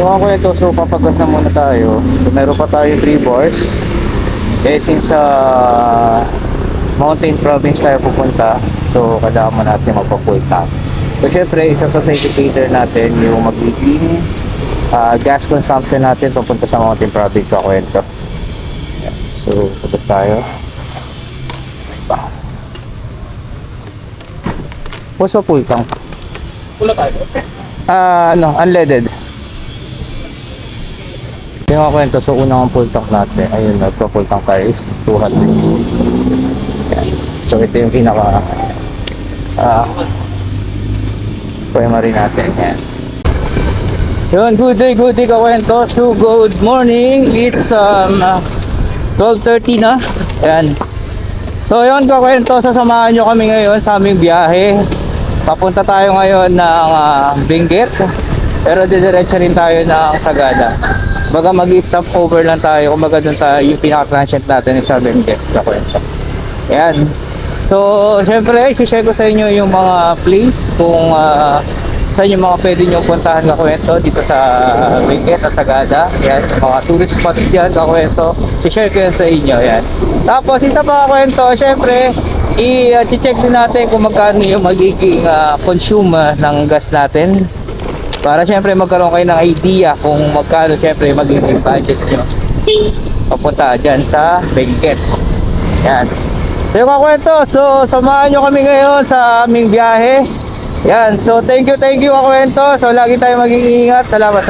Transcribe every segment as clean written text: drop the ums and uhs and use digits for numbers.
So ako ito, so papagas na muna tayo. So meron pa tayo 3 bars. Eh since sa Mountain Province tayo pupunta, so kailangan mo natin magpa-full tank. So syempre, isa sa indicator natin yung magiging gas consumption natin papunta sa Mountain Province sa kwento. So pagas tayo. What's pa full tank? Pula tayo. Unleaded. Yung ako kwento, so unang full tank natin, ayun, full tank tayo is 200. Yan. So ito yung pinaka primary natin. Yan. Yun, good day kakwento. So good morning, it's 12:30 na. Yan. So yun kakwento, sasamahan nyo kami ngayon sa aming biyahe. Papunta tayo ngayon ng Benguet, pero didiretso rin tayo ng Sagada. Baga mag-stop over lang tayo, kumbaga doon tayo, yung pinaka-transient natin sa Benguet kakwento. Yan. So syempre i-share ko sa inyo yung mga place kung saan yung mga pwede nyo puntahan kakwento dito sa Benguet at Sagada. Yan, mga tourist spots dyan kakwento, i-share ko yan sa inyo. Yan. Tapos isa pa kakwento, syempre i-check din natin kung magkano yung magiging consume ng gas natin, para syempre magkaroon kayo ng idea kung magkano syempre magiging budget nyo papunta dyan sa Benguet. Yan. So yung kakwento, so samahan nyo kami ngayon sa aming biyahe. Yan, so thank you kakwento. So lagi tayo mag-iingat. Salamat.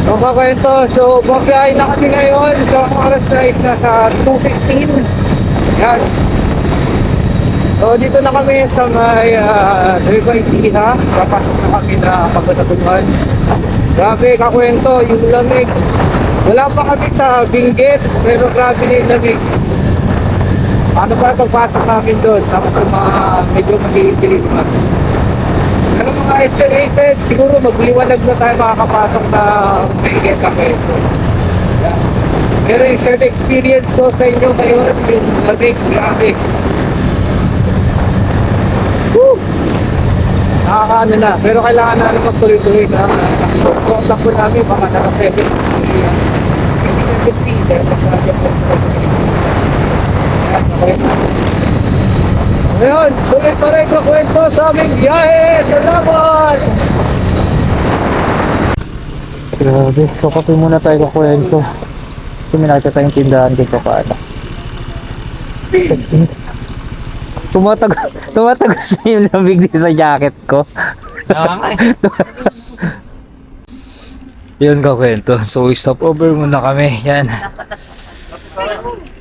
So kakwento, so babiyahin na kami ngayon. So ang oras na is nasa 2:15. Yan. So dito na kami sa may Nueva Ecija. Papasok na kami na Pagkatatuan. Grabe kakwento, yung lamig. Wala pa kami sa Benguet, pero grabe na yung lamig. Ano pa pagpasok namin doon? Tapos yung mga medyo mag-iitilin naman. Ano mga estimated, siguro magliwanag na tayo makakapasok na Benguet kakwento. Yeah. Pero yung shared experience ko sa inyo ngayon, yung lamig, grabe. Woo! Nakakaano na, pero kailangan na magtuloy-tuloy na. Contact ko namin, baka naka 70. Ngayon, tuloy pa rin kakwento sa aming biyahe. Salamat! Grabe, so kape muna tayo kakwento. Kasi minakita tayong tindahan dito paano. Tumatagos na yung lamig din sa jacket ko. Yun kakwento. So stop over muna kami. Yan.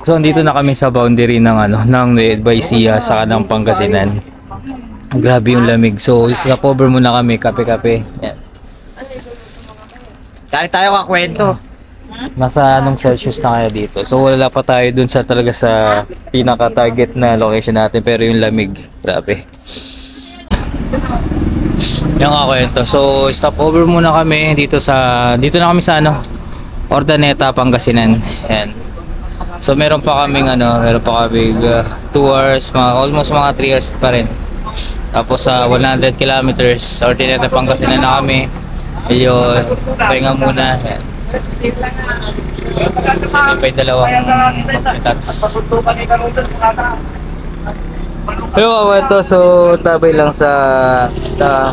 So andito na kami sa boundary ng ng Nueva Ecija sa kanang Pangasinan. Grabe yung lamig. So stop over muna kami, kape-kape. Yan. Dahil tayo kakwento. Nasa anong Celsius na kaya dito? So wala pa tayo dun sa talaga sa pinaka-target na location natin, pero yung lamig, grabe. Yan nga kwento. So stop over muna kami dito na kami sa Ordaneta, Pangasinan. Yan. So meron pa kaming 2 hours, almost mga 3 hours pa rin. Tapos sa 100 kilometers sa Ordaneta, Pangasinan na kami. Ayun, pahinga muna. Yan. May dalawang magsitats. Pero ito, so tabay lang sa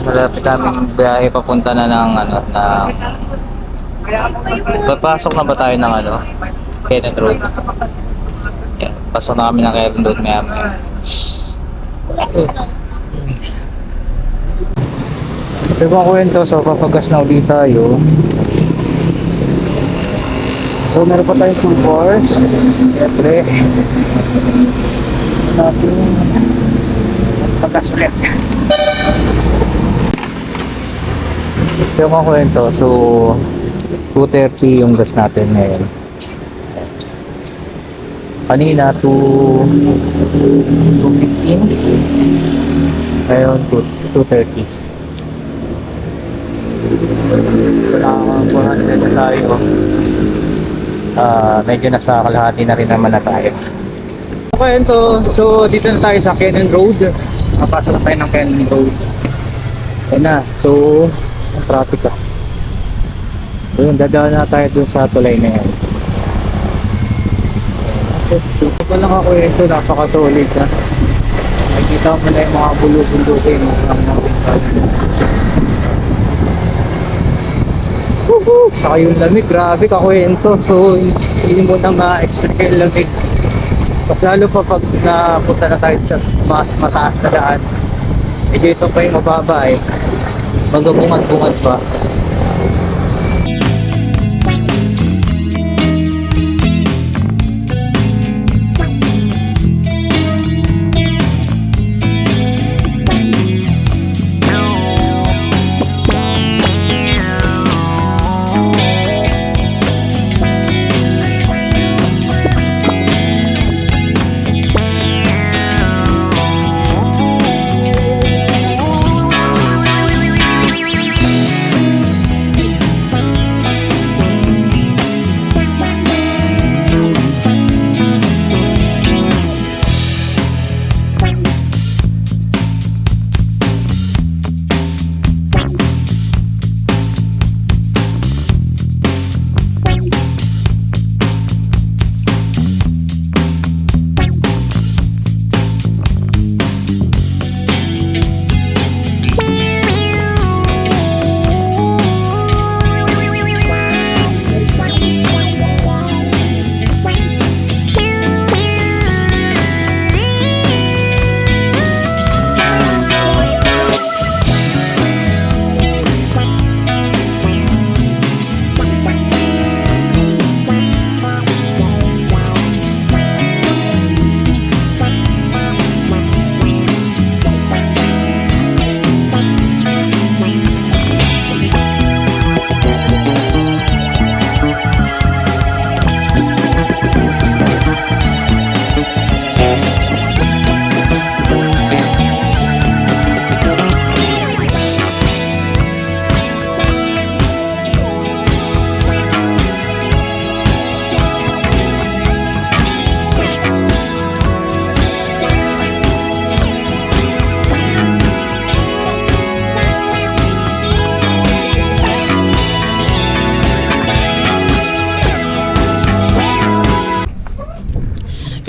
malapit naming biyahe papunta na ng papasok na ba tayo ng Kenneth Road. Yan, pasok na kami ng Kenneth Road maya. Pero kung kwento, so papagas na ulit tayo. So meron pa tayong 2 bars. Siyempre natin pagas ulit. Pero kung kwento, so 2:30 yung gas natin ngayon. Kanina 2:15. Ngayon 2:30. Wala 400 na tayo. Medyo nasa kalahati na rin naman na tayo. Okay, so dito na tayo sa Cannon Road. Napasok na tayo ng Cannon Road. Ayan na. So, ang traffic ah. So yun, dadaan na tayo dun sa tulay na yan. Dito pa lang ako ito, napaka-solid na. Nakikita mo na yung mga bulo-bulo-bulo saka yung lamig, grabe kakwento. So hindi mo na ma-expect yung lamig. Mas lalo pa pag napunta na tayo sa mas mataas na daan. Medyo ito pa yung mababa eh. Magabungad-bungad pa.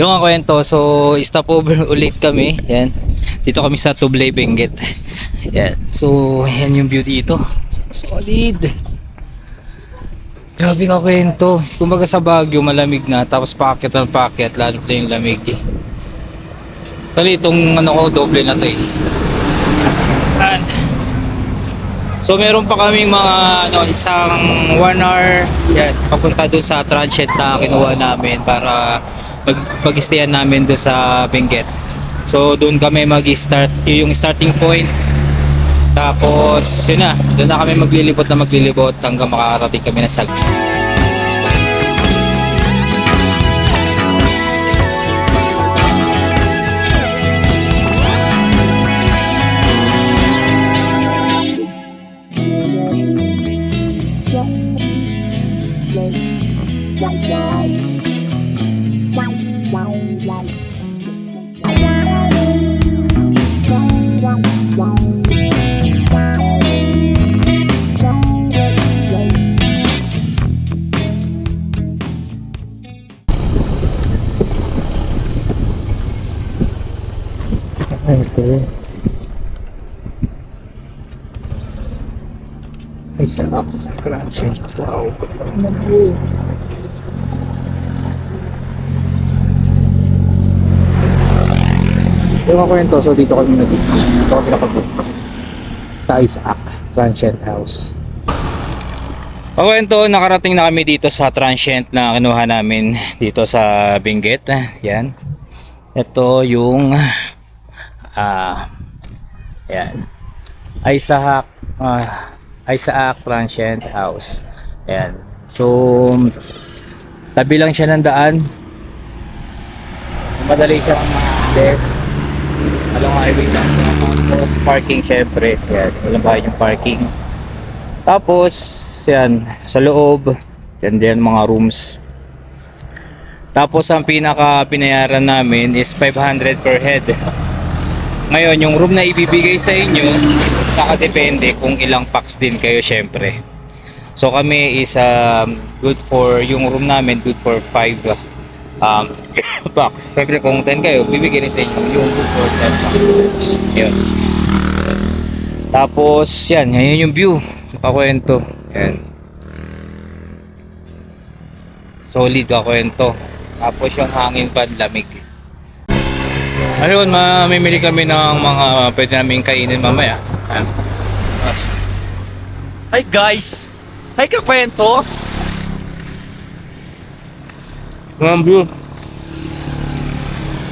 Yung ang kwento, so stop over ulit kami. Yan. Dito kami sa Tublay, Benguet. Yan. So, yan yung view dito. Solid. Grabe ka kwento. Kumbaga sa Baguio, malamig na. Tapos paakyat ng paakyat, lalo na yung lamig. Kali itong ano ko, doble na to eh. And, so meron pa kaming mga isang 1 hour yan, papunta doon sa transient na kinuha namin para pag-stayan namin doon sa Benguet. So doon kami mag-start, yung starting point. Tapos yun na, doon na kami maglilibot hanggang makakarating kami na Sal. Okay. Ay, sarap. Crunchy. Wow. Yung kwento, so dito kami nag-stay. Dito kami nakabook. Sa Isaac Transient House. Kwento, nakarating na kami dito sa transient na kinuha namin dito sa Benguet. Yan. Ito yung yan. Isaac Transient House. Ayan. So tabi lang siya ng daan. madali siyang ma-access. Along highway lang. Tapos parking syempre. Yan, walang bahay yung parking. Tapos, yan, sa loob, yan mga rooms. Tapos ang pinaka pinayaran namin is 500 per head. Ngayon, yung room na ibibigay sa inyo, nakadepende kung ilang packs din kayo syempre. So kami is good for, yung room namin good for 5 packs. Syempre kung 10 kayo, bibigyan rin sa inyo yung good for 10 packs. Yun. Tapos yan yung view. Kakwento. Yan. Solid kakwento. Tapos yung hangin pa, lamig. Ayun, mamimili kami ng mga pwede namin kainin mamaya. Ayan. Hi guys! Hi kakwento! Ang view.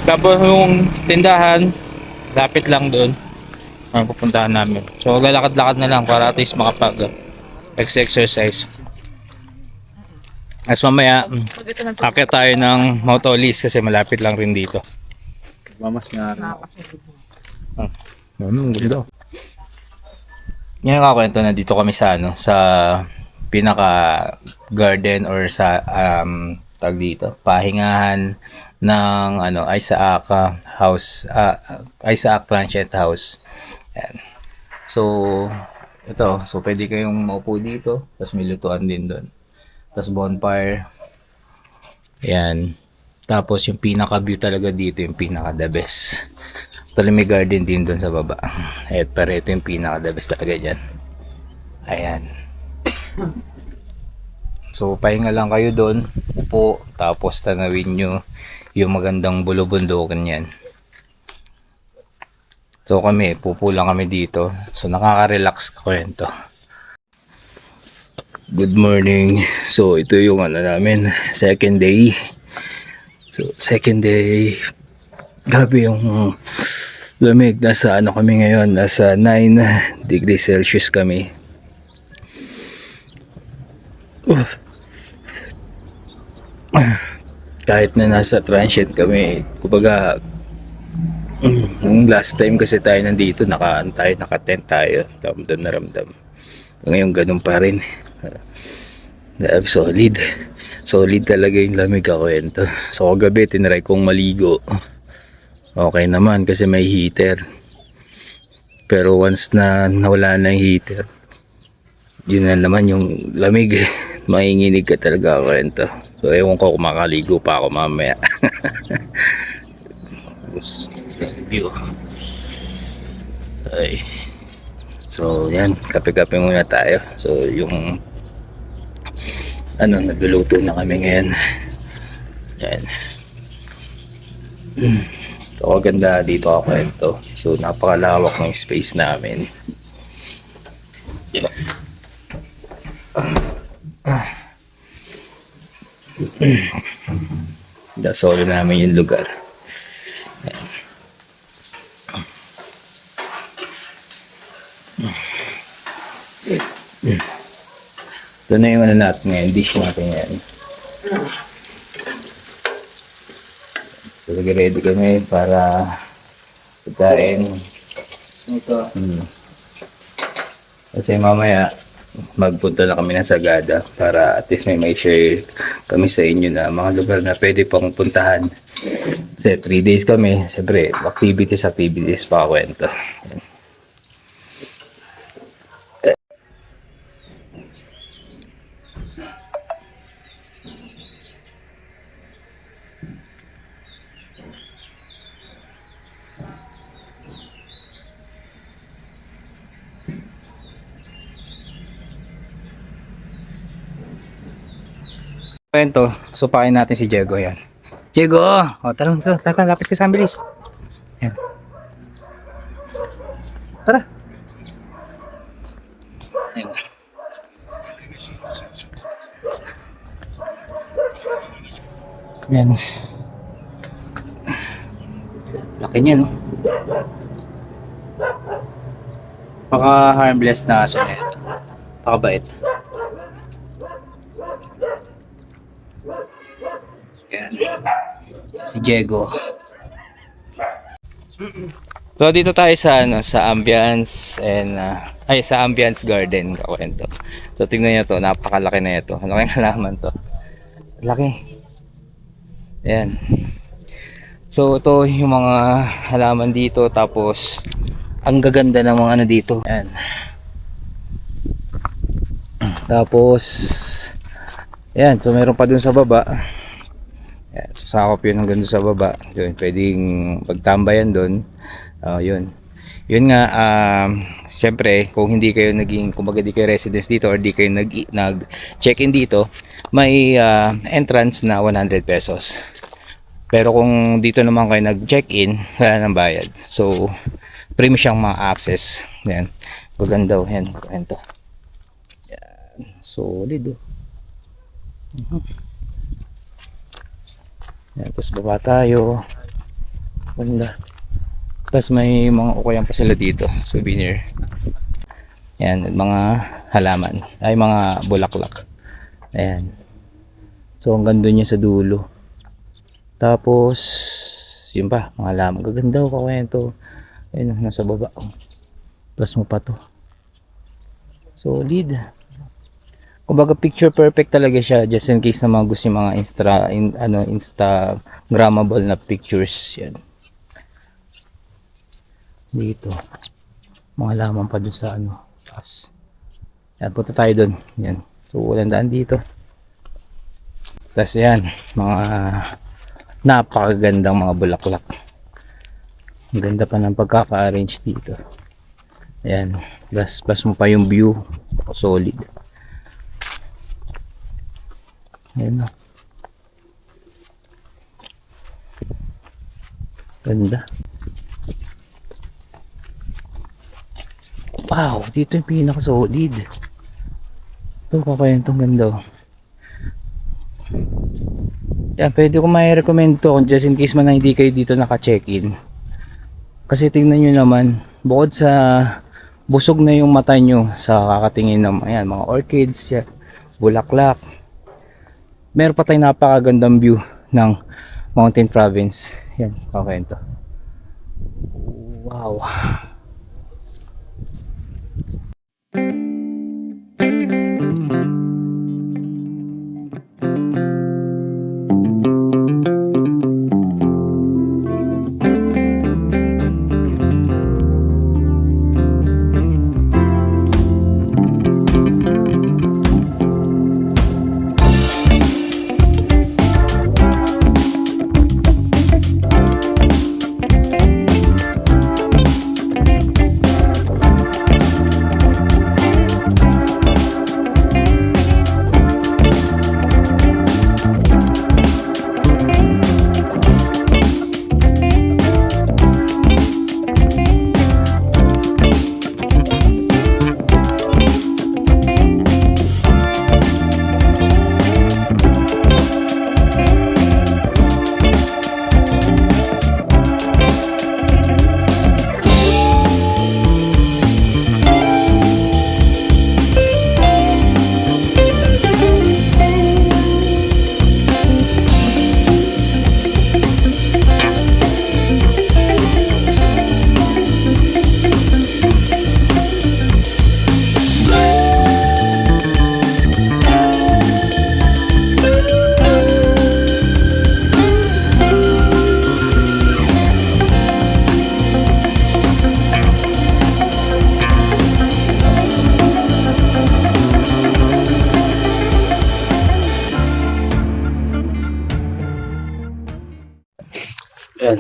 Tapos yung tindahan, lapit lang doon. Ang pupuntahan namin. So lalakad-lakad na lang para at least makapag-exercise. As mamaya, akit tayo ng Motolis kasi malapit lang rin dito. Mamas nga rin. Ganda. Yan yung kakwento na dito kami sa sa pinaka garden or sa tag dito, pahingahan ng Isaac house, Isaac Transient House. Yan. So ito, so pwede kayong maupo dito, tapos may lutuan din doon. Tapos bonfire. Yan. Tapos yung pinaka view talaga dito, yung pinaka the best. Actually may garden din doon sa baba. Pero ito yung pinaka the best talaga dyan. Ayan. So pahinga lang kayo doon, upo, tapos tanawin nyo yung magandang bulubundukan yan. So kami, pupo lang kami dito. So nakaka-relax ka kwento. Good morning. So ito yung namin, second day. So second day. Grabe yung lamig. Nasa kami ngayon, nasa 9 degrees Celsius kami. Kahit na nasa transient kami, kumbaga yung last time kasi tayo nandito, naka-tent tayo, ramdam na ramdam. Ngayon ganun pa rin. Solid talaga yung lamig kakwento. So kagabi tinry kong maligo, okay naman kasi may heater, pero once na nawala na yung heater, yun na naman yung lamig. Manginginig ka talaga kakwento. So ewan ko kung makaligo pa ako mamaya. View. Ay. So yan, kape-kape muna tayo. So yung nagluluto na kami ngayon. Yan. So ganda dito ako ito. So napakalawak ng space namin. Yeah. Solo namin yung lugar. Ito na yung natin ngayon, dish natin yan. So ready kami para pagkain. Ito. Kasi mamaya magpunta na kami ng Sagada para at least may share kami sa inyo na mga lugar na pwede pang puntahan. Kasi 3 days kami, siyempre activities pa kwento. Kwento, supakin natin si Diego yan. Diego! O, tara, lapit ka sa bilis. Yan. Tara. Yan. Yan. Laki niya, no? Paka-harmless na aso na ito. Pakabait. Yan. Si Diego. So dito tayo sa ano sa ambience and sa ambience garden kakwento. So tingnan niyo to, napakalaki na ito. Ano kayang halaman to? Laki. Ayan. So ito yung mga halaman dito, tapos ang gaganda ng mga ano dito. Ayan. Tapos ayan, so meron pa dun sa baba. Ayan, so sakop yun hanggang dun sa baba. Yun, pwedeng pagtambayan dun. Yun. Yun nga, syempre, kung hindi kayo naging, kumbaga di kayo residence dito or di kayo nag-check-in dito, may entrance na 100 pesos. Pero kung dito naman kayo nag-check-in, wala nang bayad. So, premium siyang ma-access. Yan. Gaganda, yan. Kwento. Yan. Solid, oh. Yan. Tapos baba tayo. Ganda. Tapos may mga ukayan pa sila dito, souvenir. Yan, mga halaman, ay mga bulaklak. Ayan. So hanggang doon niya sa dulo. Tapos yun pa, mga halaman. Gaganda ko kakwento. Ayun, nasa baba. Plus mo pa to. Solid. Kumbaga picture perfect talaga siya, just in case na mga gusto yung mga Instagrammable na pictures. Yan. Dito mga laman pa dun sa ano taas. Yan, punta tayo dun. Yan, so walang daan dito. Tapos yan, mga napakagandang mga bulaklak. Ang ganda pa ng pagkaka-arrange dito. Ayan, plus mo pa yung view, solid. Ayan, ganda. Wow, dito yung pinaka-solid. Ito, kakayantong ganda. Yan, pwede ko mai-recommend to kung just in case man na hindi kayo dito naka-check-in. Kasi tingnan nyo naman, bukod sa busog na yung mata nyo sa kakatingin ng ayan, mga orchids, yan, bulaklak, meron pa tayong napakagandang view ng Mountain Province. Yan, kakayento. Wow. Yan.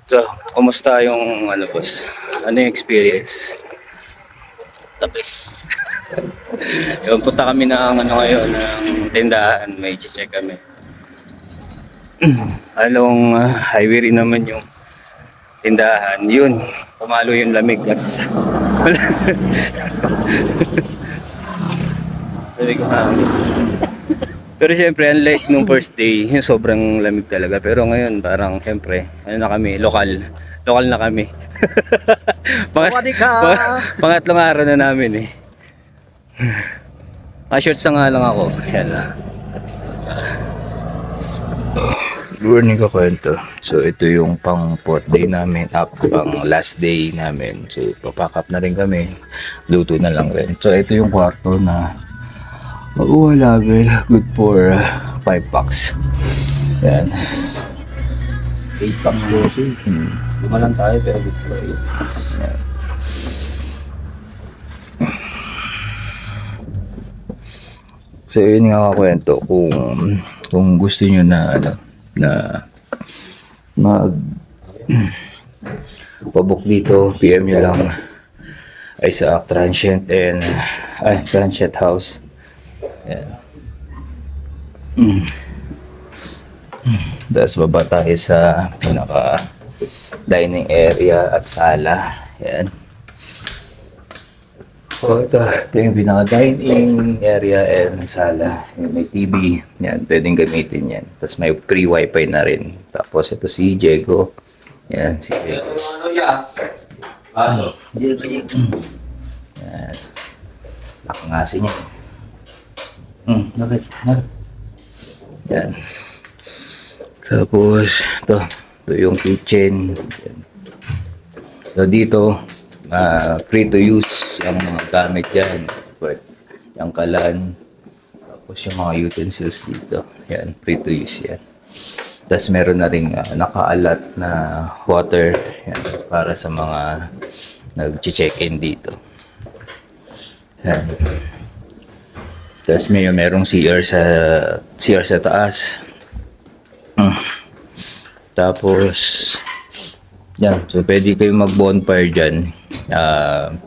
So, kumusta yung ano boss? Ano yung experience? The best. Yung punta kami ng ano ngayon, ng tindahan, may check kami. Along highway rin naman yung tindahan. Yun, pumalo yung lamig. That's sabi ko pero syempre, unlike nung first day, yung sobrang lamig talaga. Pero ngayon, parang syempre, ano na kami, lokal na kami. Pangatlong araw na namin eh. Shorts na nga lang ako. Yan lang. Morning ka kwento. So ito yung pang fourth day namin, pang last day namin. So papack up na rin kami. Luto na lang rin. So ito yung kwarto na level, good for 5 packs. Yan. 8 packs closing. Luma lang tayo pero good for 8. Yan. So yun nga kwento, kung gusto niyo na mag pabook dito, PM nyo lang ay sa Transient and Transient House. Yan. Tapos baba tayo sa pinaka dining area at sala. Yan. So ito yung pinaka dining area and sala. May TV. Yan, pwedeng gamitin yan. Tapos may free wifi na rin. Tapos ito si Diego. Yan, si Diego. Yan. Nakangasin niya. Bakit? Yan. Tapos ito yung kitchen. Yan. So dito free to use yung mga gamit dyan. Yung kalan. Tapos yung mga utensils dito. Yan, free to use yan. Tapos meron na rin nakaalat na water. Yan, para sa mga nag-check-in dito. Yan. Tapos merong CR sa taas. Tapos yan, so pwede kayo mag-bonfire dyan.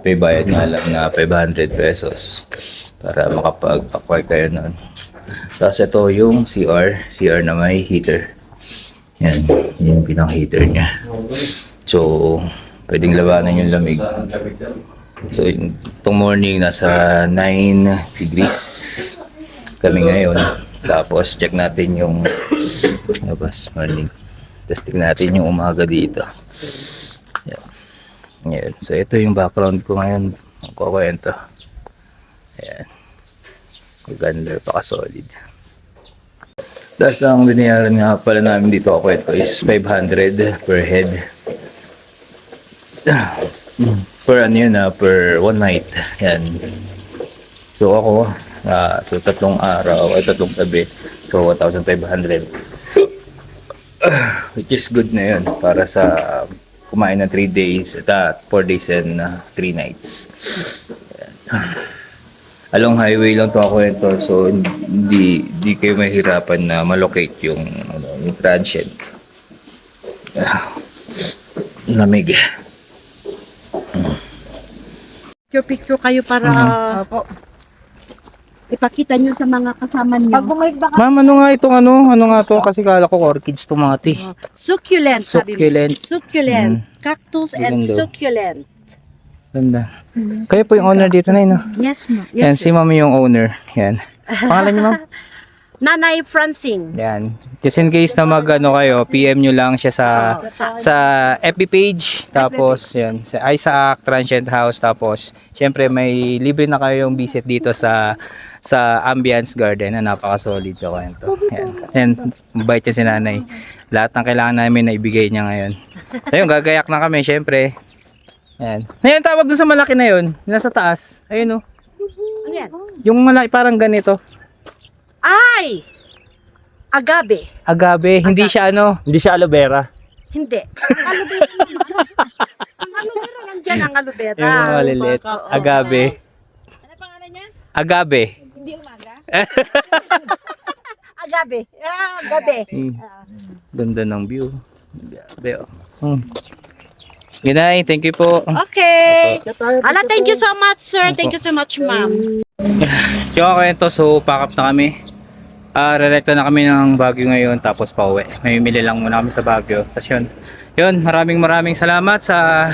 May bayad nga lang na 500 pesos para makapag-acquire kayo nun. Tapos ito yung CR na may heater. Yan, yung pinang-heater niya. So, pwedeng labanan yung lamig. So, itong morning, nasa 9 degrees kami ngayon. Tapos, check natin yung labas morning. Testing natin yung umaga dito. Yan. Yan. So, ito yung background ko ngayon. Ang kukwento. Ayan. Maganda, paka-solid. Tapos ang binayaran nga pala namin dito ako ito is 500 per head. Per ano yun per one night. Yan. So ako, so tatlong araw, tatlong gabi. So 1,500. Which is good na yun para sa kumain ng 3 days, 4 days and 3 nights. Yan. Along highway lang to ako ito, so hindi kayo mahirapan na malocate yung transient. Lamig. Picture kayo para ipakita nyo sa mga kasama nyo. Pag bumalik baka Ma'am, ano nga itong ano nga to kasi kala ko orchids tomati. succulent, sabi mo. Succulent. Succulent. Cactus and Maganda. succulent. Ganda. Kayo po yung owner dito na no? Yes, ma'am. Yan, Yes, si ma'am yung owner. Yan. Pangalan niyo ma'am? Nanay Francine. Yan. Just in case na mag-ano kayo, PM nyo lang siya sa FB page. Tapos, yan. Sa Isaac Transient House. Tapos, syempre may libre na kayong visit dito sa Ambience Garden na napaka-solid sa kwento. Yan. Yan. Mabait niya si nanay. Lahat ng kailangan namin na ibigay niya ngayon. So yun, gagayak na kami syempre. Yan. Ngayon, tawag dun sa malaki na yun. Nasa taas. Ayun o. Ano yan? Yung malaki parang ganito. Ay! Agave. Agave. Hindi siya ano. Hindi siya aloe vera. Hindi. Ang aloe vera naman. Ang aloe vera, nandyan ang aloe vera. Yung mga maliliit. Oo. Agave. Ano pangalan niya? Agave. Hindi umaga? Agave. Agave. Ganda ng view. Grabe oh. Ginay, thank you po. Okay. Ala, thank you so much, sir. Thank you so much, ma'am. Yung kwento, so pack up na kami. Rerekta na kami ng Baguio ngayon tapos pauwi. Mamimili lang muna kami sa Baguio. Tapos yun. Yun, maraming salamat sa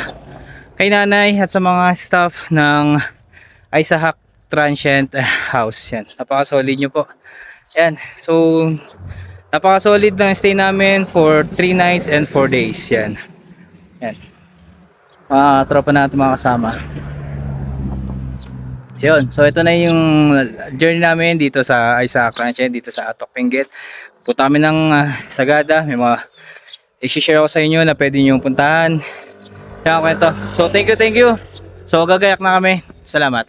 kay nanay at sa mga staff ng Isaac Transient House. Yan. Napaka-solid nyo po. Yan. So, napaka-solid ng stay namin for 3 nights and 4 days. Yan. Yan. Tropa natin mga kasama. So yun, so ito na yung journey namin dito sa Cranshe, dito sa Atok Benguet. Punta kami ng Sagada, may mga i-share ako sa inyo na pwede nyo puntahan. Kaya kwento. So thank you. So gagayak na kami. Salamat.